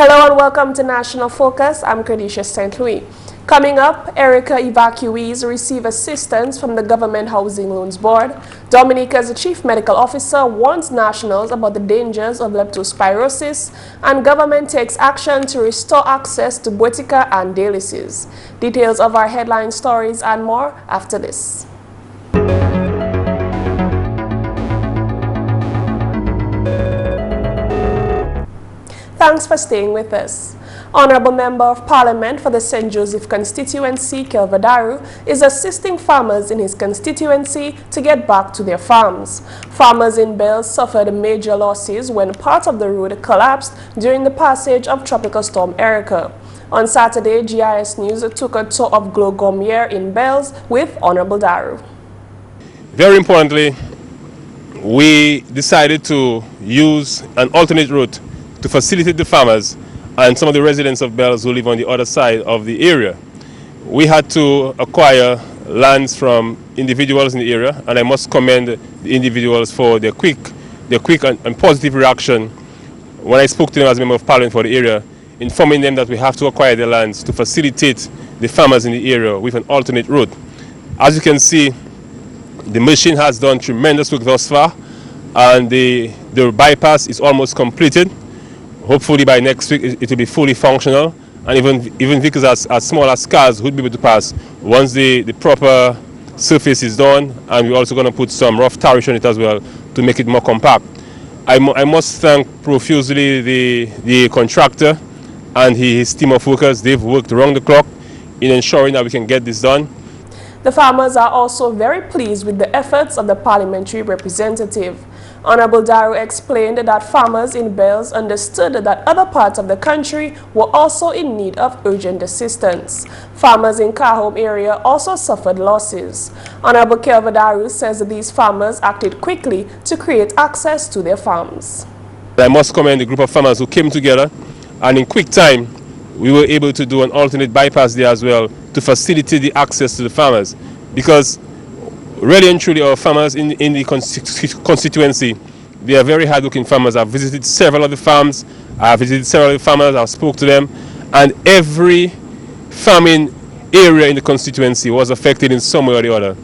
Hello and welcome to National Focus. I'm Kerdisha St.Luce. Coming up, Erika evacuees receive assistance from the Government Housing Loans Board. Dominica's chief medical officer warns nationals about the dangers of leptospirosis, and government takes action to restore access to Botica and dialysis. Details of our headline stories and more after this. Thanks for staying with us. Honorable Member of Parliament for the St. Joseph constituency, Kelvadaru, is assisting farmers in his constituency to get back to their farms. Farmers in Bells suffered major losses when part of the road collapsed during the passage of Tropical Storm Erika. On Saturday, GIS News took a tour of Glogomier in Bells with Honorable Daru. Very importantly, we decided to use an alternate route to facilitate the farmers and some of the residents of Bells who live on the other side of the area. We had to acquire lands from individuals in the area, and I must commend the individuals for their quick and positive reaction when I spoke to them as a member of Parliament for the area, informing them that we have to acquire the lands to facilitate the farmers in the area with an alternate route. As you can see, the machine has done tremendous work thus far, and the bypass is almost completed. Hopefully by next week it will be fully functional, and even vehicles as small as cars would be able to pass once the proper surface is done, and we're also going to put some rough tariff on it as well to make it more compact. I must thank profusely the contractor and his team of workers. They've worked around the clock in ensuring that we can get this done. The farmers are also very pleased with the efforts of the parliamentary representative. Honorable Daru explained that farmers in Bells understood that other parts of the country were also in need of urgent assistance. Farmers in Kahome area also suffered losses. Honorable Kelvadaru says that these farmers acted quickly to create access to their farms. I must commend the group of farmers who came together, and in quick time we were able to do an alternate bypass there as well to facilitate the access to the farmers, because really and truly our farmers in the constituency, they are very hard-working farmers. I've visited several of the farms, I've spoke to them, and every farming area in the constituency was affected in some way or the other.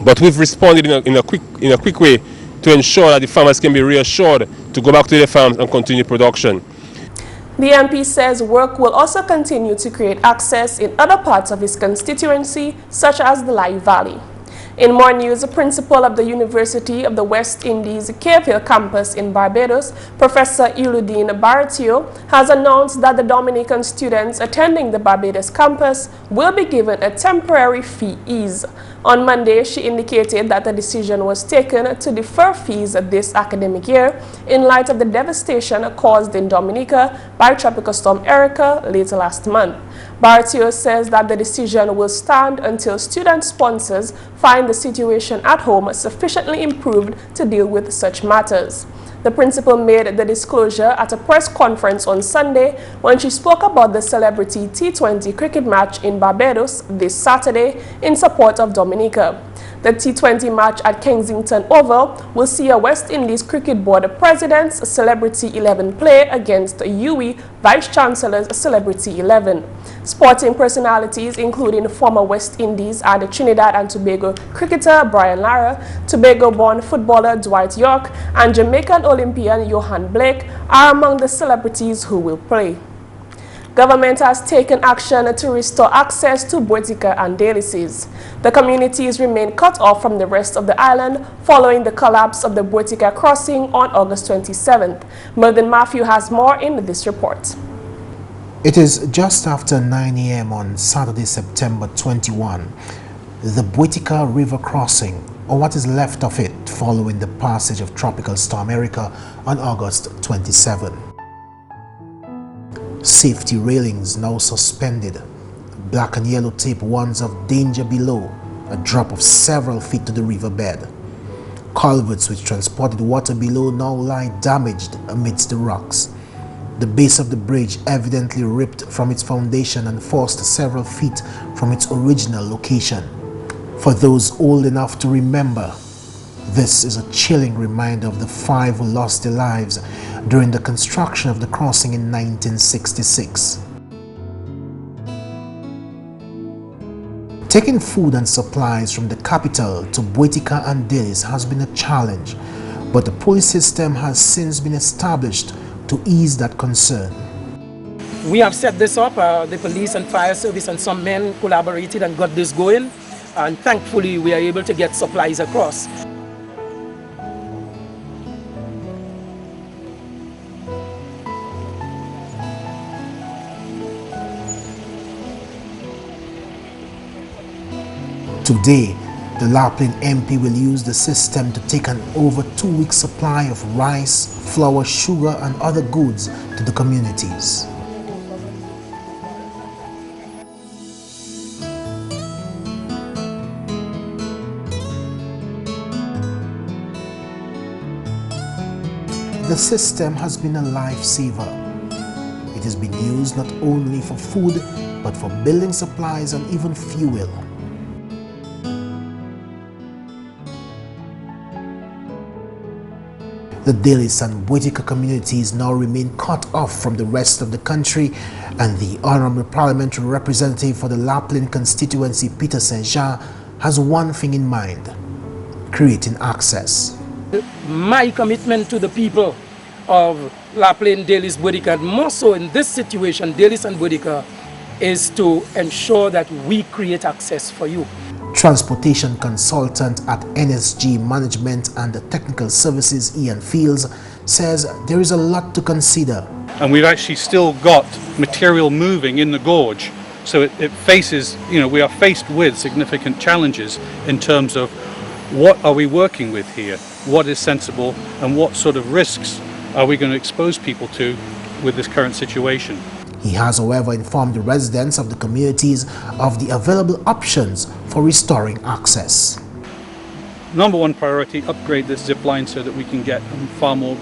But we've responded in a quick way to ensure that the farmers can be reassured to go back to their farms and continue production. The MP says work will also continue to create access in other parts of his constituency, such as the Lai Valley. In more news, the principal of the University of the West Indies Cave Hill campus in Barbados, Professor Iludine Baratio, has announced that the Dominican students attending the Barbados campus will be given a temporary fee ease. On Monday, she indicated that the decision was taken to defer fees this academic year in light of the devastation caused in Dominica by Tropical Storm Erika late last month. Baratio says that the decision will stand until student sponsors find the situation at home sufficiently improved to deal with such matters. The principal made the disclosure at a press conference on Sunday when she spoke about the celebrity T20 cricket match in Barbados this Saturday in support of Dominica. The T20 match at Kensington Oval will see a West Indies Cricket Board President's Celebrity 11 play against UWI Vice-Chancellor's Celebrity 11. Sporting personalities including former West Indies and Trinidad and Tobago cricketer Brian Lara, Tobago-born footballer Dwight York, and Jamaican Olympian Johan Blake are among the celebrities who will play. Government has taken action to restore access to Botica and dialysis. The communities remain cut off from the rest of the island following the collapse of the Botica crossing on August 27th. Mervyn Matthew has more in this report. It is just after 9 a.m. on Saturday, September 21. The Botica River crossing, or what is left of it following the passage of Tropical Storm Erika on August 27. Safety railings now suspended. Black and yellow tape warns of danger below, a drop of several feet to the riverbed. Culverts which transported water below now lie damaged amidst the rocks. The base of the bridge evidently ripped from its foundation and forced several feet from its original location. For those old enough to remember, This is a chilling reminder of the 5 who lost their lives during the construction of the crossing in 1966. Taking food and supplies from the capital to Bwetika and Delis has been a challenge, but the police system has since been established to ease that concern. We have set this up, the police and fire service and some men collaborated and got this going, and thankfully we are able to get supplies across. Today, the Lapland MP will use the system to take an over 2-week supply of rice, flour, sugar and other goods to the communities. The system has been a lifesaver. It has been used not only for food, but for building supplies and even fuel. The Delis and Bwetika communities now remain cut off from the rest of the country, and the Honourable Parliamentary Representative for the Lapland constituency, Peter St. Jean, has one thing in mind: creating access. My commitment to the people of Lapland, Delis, Bwetika, more so in this situation, Delis and Bwetika, is to ensure that we create access for you. Transportation consultant at NSG Management and Technical Services, Ian Fields, says there is a lot to consider. And we've actually still got material moving in the gorge. So it faces, we are faced with significant challenges in terms of what are we working with here, what is sensible, and what sort of risks are we going to expose people to with this current situation. He has, however, informed the residents of the communities of the available options for restoring access. Number one priority, upgrade this zip line so that we can get far more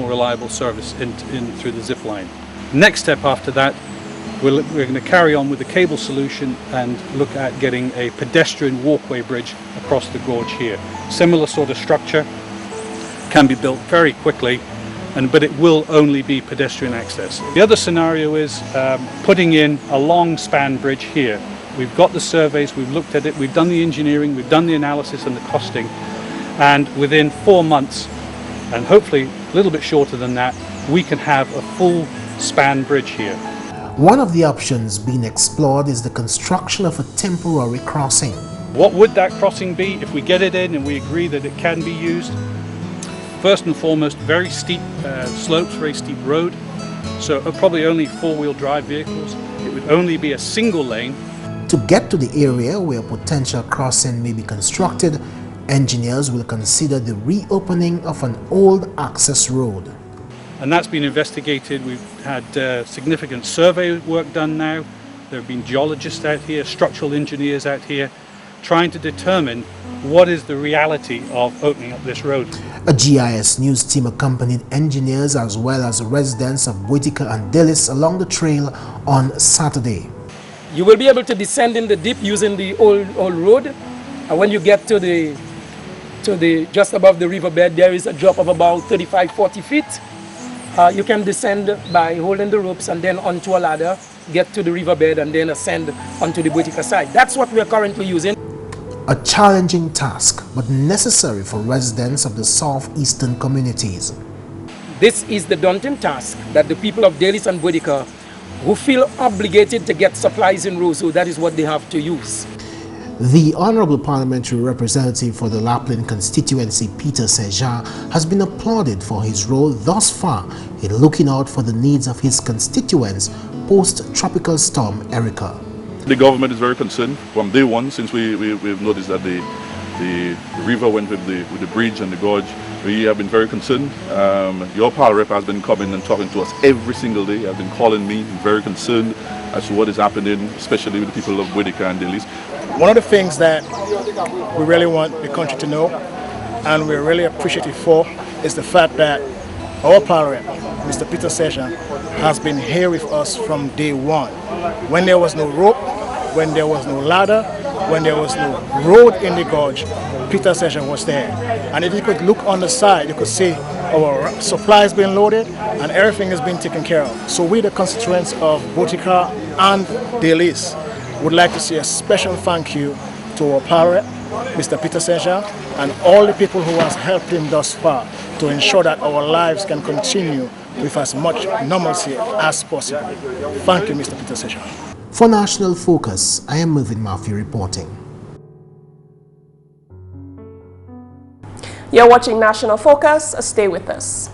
reliable service in through the zip line. Next step after that, we're going to carry on with the cable solution and look at getting a pedestrian walkway bridge across the gorge here. Similar sort of structure can be built very quickly, but it will only be pedestrian access. The other scenario is putting in a long span bridge here. We've got the surveys, we've looked at it, we've done the engineering, we've done the analysis and the costing, and within 4 months, and hopefully a little bit shorter than that, we can have a full span bridge here. One of the options being explored is the construction of a temporary crossing. What would that crossing be if we get it in and we agree that it can be used? First and foremost, very steep slopes, very steep road, so probably only 4-wheel drive vehicles. It would only be a single lane. To get to the area where a potential crossing may be constructed, engineers will consider the reopening of an old access road. And that's been investigated. We've had significant survey work done now. There have been geologists out here, structural engineers out here, trying to determine what is the reality of opening up this road. A GIS news team accompanied engineers as well as residents of Bwetika and Delis along the trail on Saturday. You will be able to descend in the dip using the old road, and when you get to the just above the riverbed, there is a drop of about 35-40 feet. You can descend by holding the ropes and then onto a ladder, get to the riverbed and then ascend onto the Bwetika side. That's what we are currently using. A challenging task, but necessary for residents of the southeastern communities. This is the daunting task that the people of Delis and Bwetika, who feel obligated to get supplies in Roseau, that is what they have to use. The Honourable Parliamentary Representative for the Lapland constituency, Peter St. Jean, has been applauded for his role thus far in looking out for the needs of his constituents post-tropical storm Erika. The government is very concerned from day one, since we've noticed that the river went with the bridge and the gorge. We have been very concerned. Your Pal Rep has been coming and talking to us every single day. Has been calling me, very concerned as to what is happening, especially with the people of Bwetika and Delis. One of the things that we really want the country to know, and we're really appreciative for, is the fact that our Pal Rep, Mr. Peter St. Jean, has been here with us from day one. When there was no rope, when there was no ladder, when there was no road in the gorge, Peter Session was there. And if you could look on the side, you could see our supplies being loaded and everything is being taken care of. So we, the constituents of Botica and St.Luce, would like to say a special thank you to our Pal Rep, Mr. Peter Session, and all the people who has helped him thus far to ensure that our lives can continue with as much normalcy as possible. Thank you, Mr. Peter Session. For National Focus, I am Mervyn Murphy reporting. You're watching National Focus. Stay with us.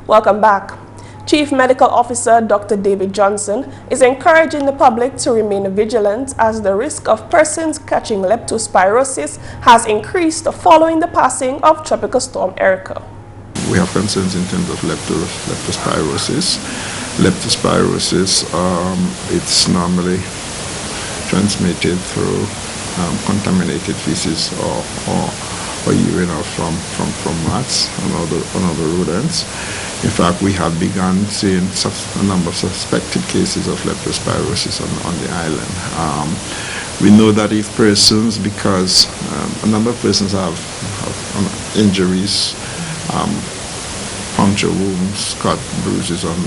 Welcome back. Chief Medical Officer Dr. David Johnson is encouraging the public to remain vigilant as the risk of persons catching leptospirosis has increased following the passing of Tropical Storm Erika. We have concerns in terms of leptospirosis. Leptospirosis, it's normally transmitted through contaminated feces or urine from rats and other rodents. In fact, we have begun seeing a number of suspected cases of leptospirosis on the island. We know that if persons, because a number of persons have injuries, puncture wounds, cut, bruises on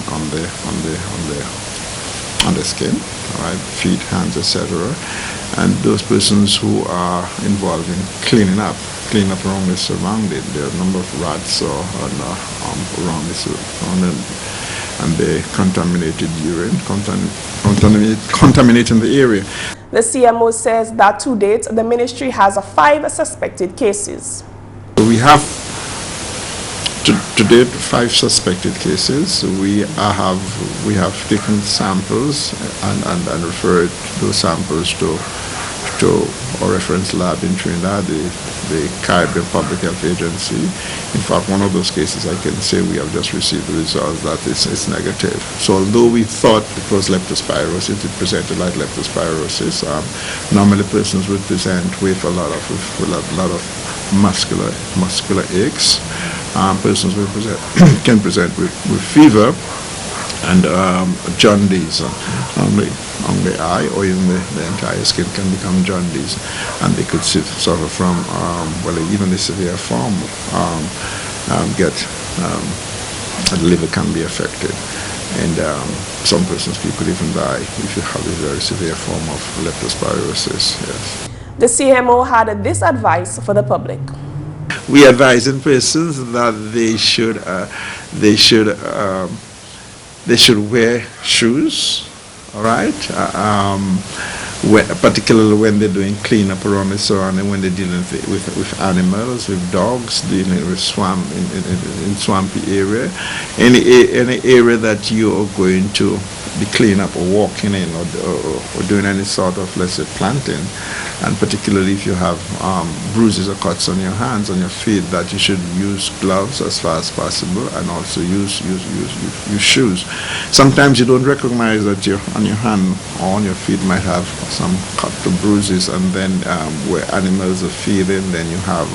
the skin, all right, feet, hands, etc. And those persons who are involved in cleaning up around the surrounding, there are a number of rats around the surrounding, and the contaminated urine, contaminating the area. The CMO says that to date, the ministry has 5 suspected cases. We have to date 5 suspected cases. We have taken samples and referred those samples to our reference lab in Trinidad, the Caribbean Public Health Agency. In fact, one of those cases, I can say we have just received the results that it's negative. So although we thought it was leptospirosis, it presented like leptospirosis. Normally persons would present with a lot of muscular aches. Persons will can present with fever and jaundice on the eye, or even the entire skin can become jaundice, and they could suffer from even the severe form the liver can be affected, and some persons could even die if you have a very severe form of leptospirosis. Yes. The CMO had this advice for the public. We advise in persons that they should wear shoes, all right, particularly when they're doing cleanup around the surrounding, when they're dealing with animals, with dogs, dealing with in swampy area, any area that you are going to be cleaning up or walking in or doing any sort of, let's say, planting, and particularly if you have bruises or cuts on your hands, on your feet, that you should use gloves as far as possible, and also use shoes. Sometimes you don't recognize that on your hand or on your feet might have some cut or bruises, and then where animals are feeding, then you have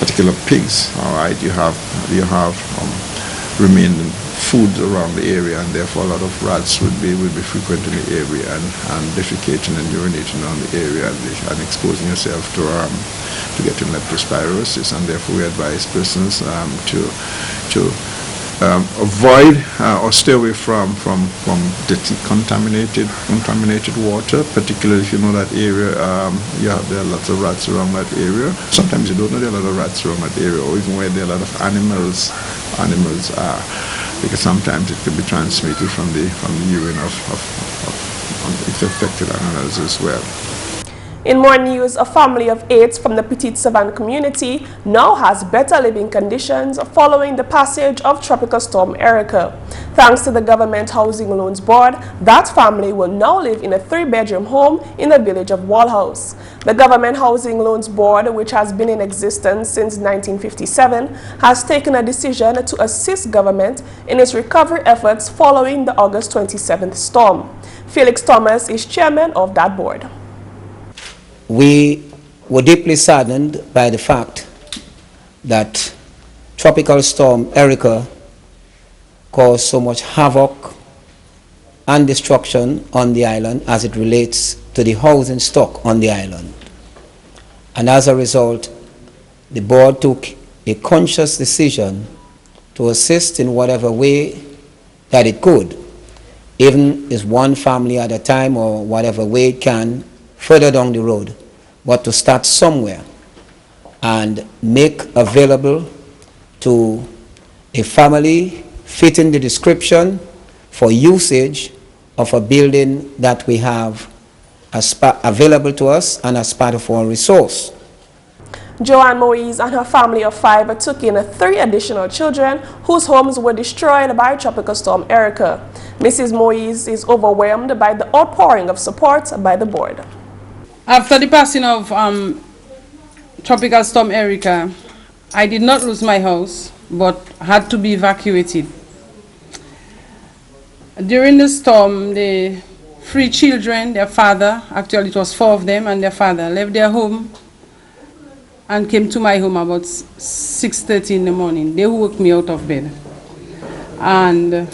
particular pigs. All right, you have remaining food around the area, and therefore a lot of rats would be frequenting the area and defecating and urinating on the area and exposing yourself to getting leptospirosis. And therefore we advise persons to avoid or stay away from dirty contaminated water, particularly if you know that area. There are lots of rats around that area. Sometimes you don't know there are a lot of rats around that area, or even where there are a lot of animals are, because sometimes it could be transmitted from the urine of infected animals as well. In more news, a family of 8 from the Petite Savannah community now has better living conditions following the passage of Tropical Storm Erika. Thanks to the Government Housing Loans Board, that family will now live in a 3-bedroom home in the village of Wallhouse. The Government Housing Loans Board, which has been in existence since 1957, has taken a decision to assist government in its recovery efforts following the August 27th storm. Felix Thomas is chairman of that board. We were deeply saddened by the fact that Tropical Storm Erika caused so much havoc and destruction on the island as it relates to the housing stock on the island. And as a result, the board took a conscious decision to assist in whatever way that it could, even as one family at a time or whatever way it can further down the road, but to start somewhere and make available to a family fitting the description for usage of a building that we have available to us and as part of our resource. Joanne Moise and her family of 5 took in 3 additional children whose homes were destroyed by Tropical Storm Erika. Mrs. Moise is overwhelmed by the outpouring of support by the board. After the passing of Tropical Storm Erika, I did not lose my house, but had to be evacuated. During the storm, the 3 children, their father, actually it was 4 of them, and their father left their home and came to my home about 6:30 in the morning. They woke me out of bed. And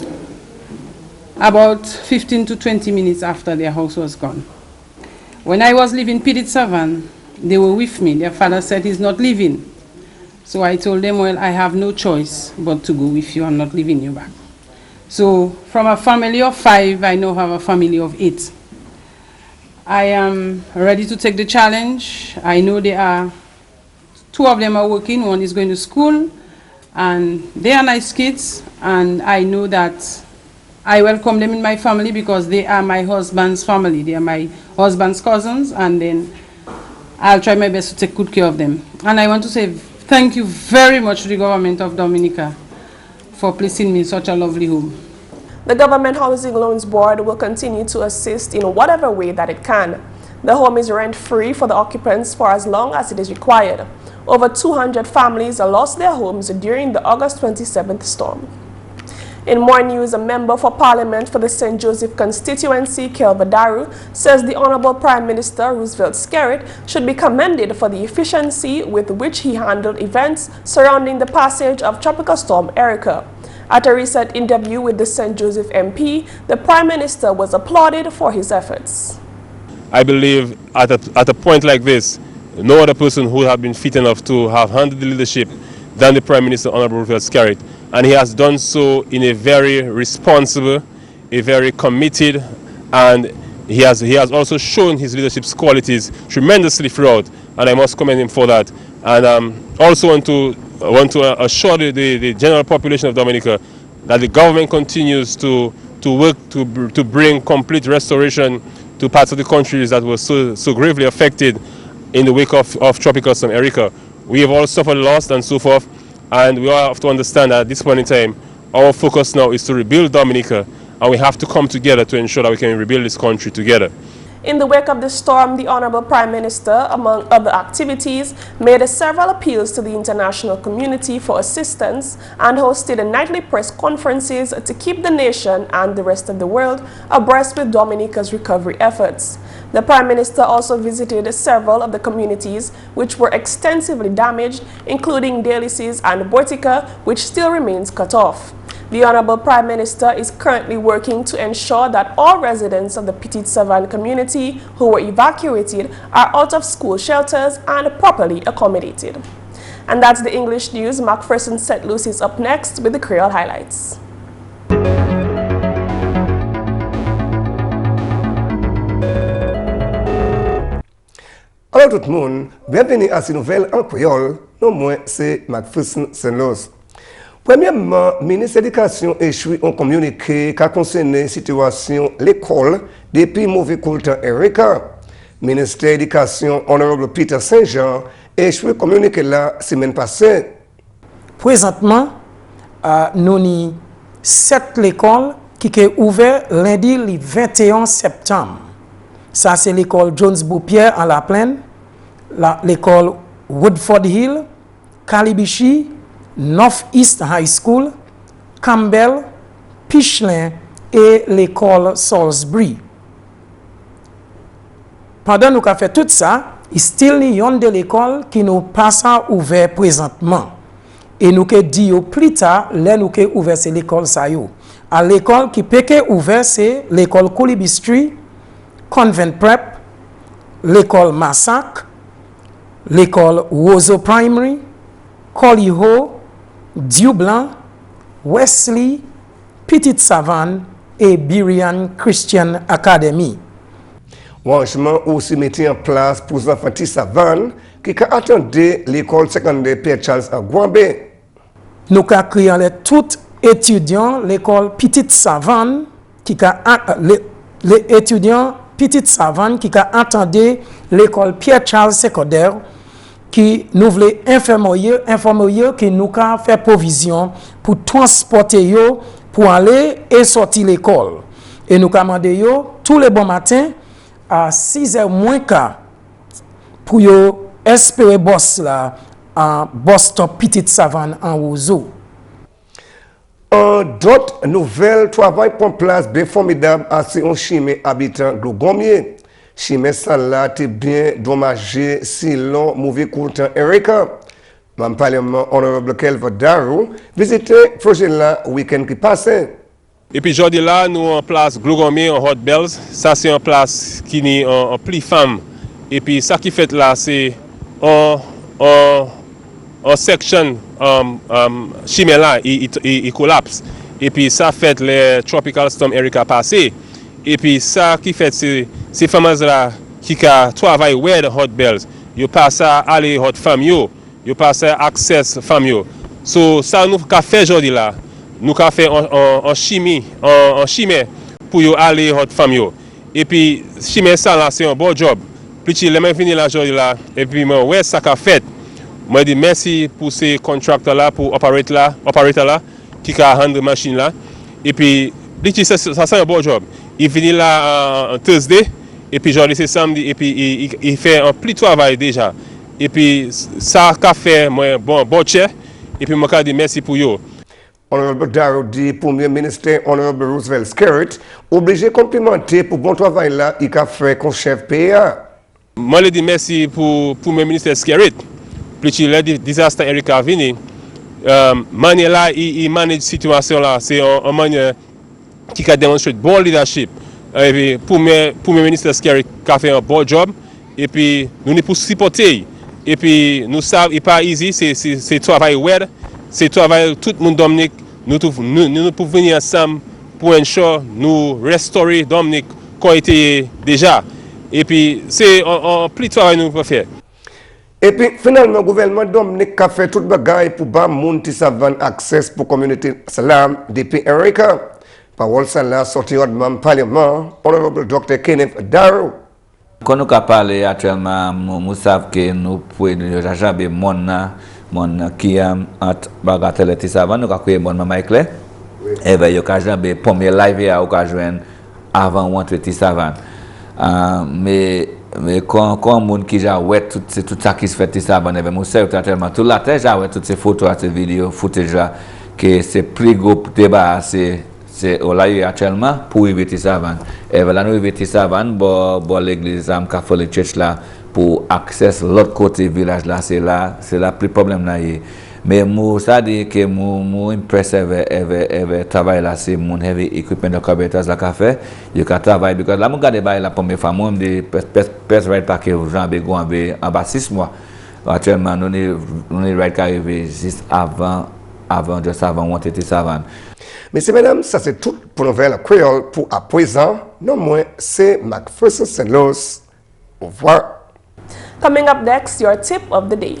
about 15 to 20 minutes after, their house was gone. When I was leaving Pitit-Savan, they were with me. Their father said he's not leaving. So I told them, well, I have no choice but to go with you. I'm not leaving you back. So from a family of 5, I now have a family of 8. I am ready to take the challenge. I know they are 2 of them are working, 1 is going to school, and they are nice kids, and I know that I welcome them in my family because they are my husband's family. They are my husband's cousins, and then I'll try my best to take good care of them. And I want to say thank you very much to the government of Dominica for placing me in such a lovely home. The Government Housing Loans Board will continue to assist in whatever way that it can. The home is rent-free for the occupants for as long as it is required. Over 200 families lost their homes during the August 27th storm. In more news, a member for Parliament for the St. Joseph constituency, Kelvadaru, says the Honorable Prime Minister Roosevelt Skerrit should be commended for the efficiency with which he handled events surrounding the passage of Tropical Storm Erika. At a recent interview with the St. Joseph MP, the Prime Minister was applauded for his efforts. I believe at a point like this, no other person who would have been fit enough to have handled the leadership than the Prime Minister, Honorable Roosevelt Skerrit. And he has done so in a very responsible, a very committed, and he has also shown his leadership qualities tremendously throughout, and I must commend him for that. And also want to assure the general population of Dominica that the government continues to work to bring complete restoration to parts of the countries that were so gravely affected in the wake of Tropical Storm Erika. We have all suffered loss and so forth, and we all have to understand that at this point in time, our focus now is to rebuild Dominica, and we have to come together to ensure that we can rebuild this country together. In the wake of the storm, the Honorable Prime Minister, among other activities, made several appeals to the international community for assistance and hosted nightly press conferences to keep the nation and the rest of the world abreast with Dominica's recovery efforts. The Prime Minister also visited several of the communities which were extensively damaged, including Delices and Botica, which still remains cut off. The Honorable Prime Minister is currently working to ensure that all residents of the Pitit-Savan community who were evacuated are out of school shelters and properly accommodated. And that's the English news. McPherson St.Luce is up next with the Creole highlights. Alors tout le monde, bienvenue à cette nouvelle en créole. Non moins, c'est McPherson St.Luce. Premièrement, le ministre de l'Éducation échoue en communiqué qui a concerné la situation de l'école depuis mauvais culture Erika. Le ministre de l'Éducation, Honorable Peter Saint-Jean, échoue communiqué la semaine passée. Présentement, nous avons 7 écoles qui sont ouvertes lundi le 21 septembre. Ça, c'est l'école Jones Beaupierre en La Plaine, l'école Woodford Hill, Calibichi, North East High School, Campbell, Pichelin et l'école Salisbury. Pendant nous avons fait tout ça, il y a de l'école qui nous passe ouvert présentement. Et nous avons dit plus tard, là nous avons ouvert l'école. à l'école qui peut que ouvert, c'est l'école Coulibistri, Convent Prep, l'école Massac, l'école Wozo Primary, Coliho, Dieu Blanc, Wesley, Petite Savane et Birian Christian Academy. Rangement aussi mis en place pour les enfants de Savane qui attendaient l'école secondaire Pierre Charles à Guambé. Nous avons créé tous étudiants l'école Petite Savane les étudiants Petite Savane qui attendaient l'école Pierre Charles secondaire qui nous voulait informer que nous avons fait provision pour transporter yo pour aller et sortir l'école. Et nous avons demandé tous les bons matins à 6h moins quart pour yo espérer boss là en bus stop Petite Savane en Ouzo. D'autres nouvelles travail pour place bien formidable à ces chimé habitants de Gomier. Chimé Sala te bien dommagé si long mauvais courtant Erika. Mon parlement honorable Kelva Darou visité projet là week-end qui passait. Et puis aujourd'hui là, nous en place Glogomé en Hot Bells. Ça c'est en place qui est en plus femme. Et puis ça qui fait là, c'est en section chimé là, il collapse. Et puis ça fait les tropical storm Erika passé. Et puis ça qui fait ces femmes là qui travaillent ouais de Hot Bells. Ils passent à aller hot femme yo. Ils passent à access femme yo. So ça nous qu'a fait aujourd'hui là. Nous avons fait en chimie pour aller hot femme yo. Et puis chimie ça là c'est un bon job. Puis les mains fini la journée là et puis moi ouais ça qu'a fait. Moi dis merci pour ces contracteurs là pour operator là qui a handle machine là et puis ça c'est un bon job. Il finit là en Thursday et puis aujourd'hui c'est samedi et puis il fait un plus travail déjà. Et puis ça qu'a fait moi bon cher et puis moi dis merci pour yo. Honorable Darrow dit Premier ministre Honorable Roosevelt Skerritt obligé de complimenter pour bon travail là il a fait comme chef PA. Moi je dis merci pour Premier ministre Skerritt. Puis le désastre Erika vini manière là il manage situation là c'est en manière qui a démontré bon leadership. Et puis Premier ministre Skerritt a fait un bon job et puis nous ne pour supporter et puis nous savons il pas easy c'est travail weird. C'est travail tout le monde Dominique, nous pouvons venir ensemble pour ensure nous restaurer Dominique qu'on était déjà. Et puis c'est un plus travail nous pouvons faire. Et puis finalement le gouvernement Dominique a fait tout le bagage pour bas moun ti savan accès pour communauté salam depuis Erika. Parole ça sorti au parlement honorable Dr. Kenneth Darrow. Quand nous parlons actuellement, nous savons que nous pouvons jamais mon qui a bagatelle et savant nous créé mon maman clair et ben yo ka jamais premier live à occasion avant rentrer ti savant mais quand monde qui ja ouais tout ça qui se fait ti savant et ben mon cerveau tellement tout la tête ja ouais toutes ces photos ces vidéos footage là que c'est plus gros débat c'est là actuellement pour arriver ti savant et ben là nous arriver ti savant bon l'église am catholic church là pour accès l'autre côté village là c'est là plus problème là mais moi ça dit que moi impressé avec travail là c'est mon heavy equipment de carburetor là qu'a fait il ka travail parce que là mon garder bail la première fois moi me pèse right pas que Jean Bégon en bas 6 mois actuellement nous est right arrivé juste avant on était savant. Messieurs mesdames, ça c'est tout pour nouvelle créole pour à présent. Non moins c'est McPherson St.Luce. Au revoir. Coming up next, your tip of the day.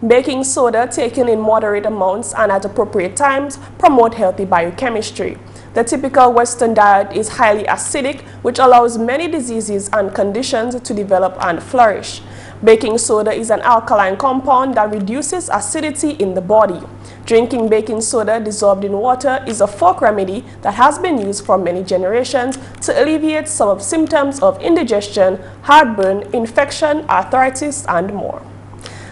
Baking soda taken in moderate amounts and at appropriate times promote healthy biochemistry. The typical Western diet is highly acidic, which allows many diseases and conditions to develop and flourish. Baking soda is an alkaline compound that reduces acidity in the body. Drinking baking soda dissolved in water is a folk remedy that has been used for many generations to alleviate some of symptoms of indigestion, heartburn, infection, arthritis, and more.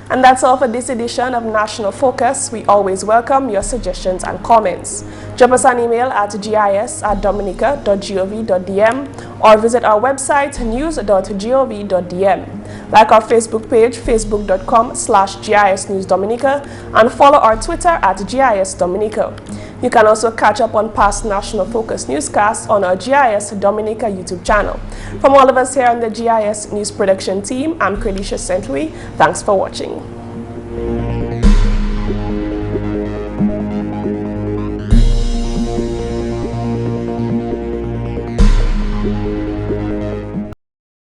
And that's all for this edition of National Focus. We always welcome your suggestions and comments. Drop us an email at gis@dominica.gov.dm or visit our website news.gov.dm. Like our Facebook page, facebook.com/GIS News Dominica, and follow our Twitter at GIS Dominica. You can also catch up on past National Focus newscasts on our GIS Dominica YouTube channel. From all of us here on the GIS News Production team, I'm Kerdisha St.Luce. Thanks for watching.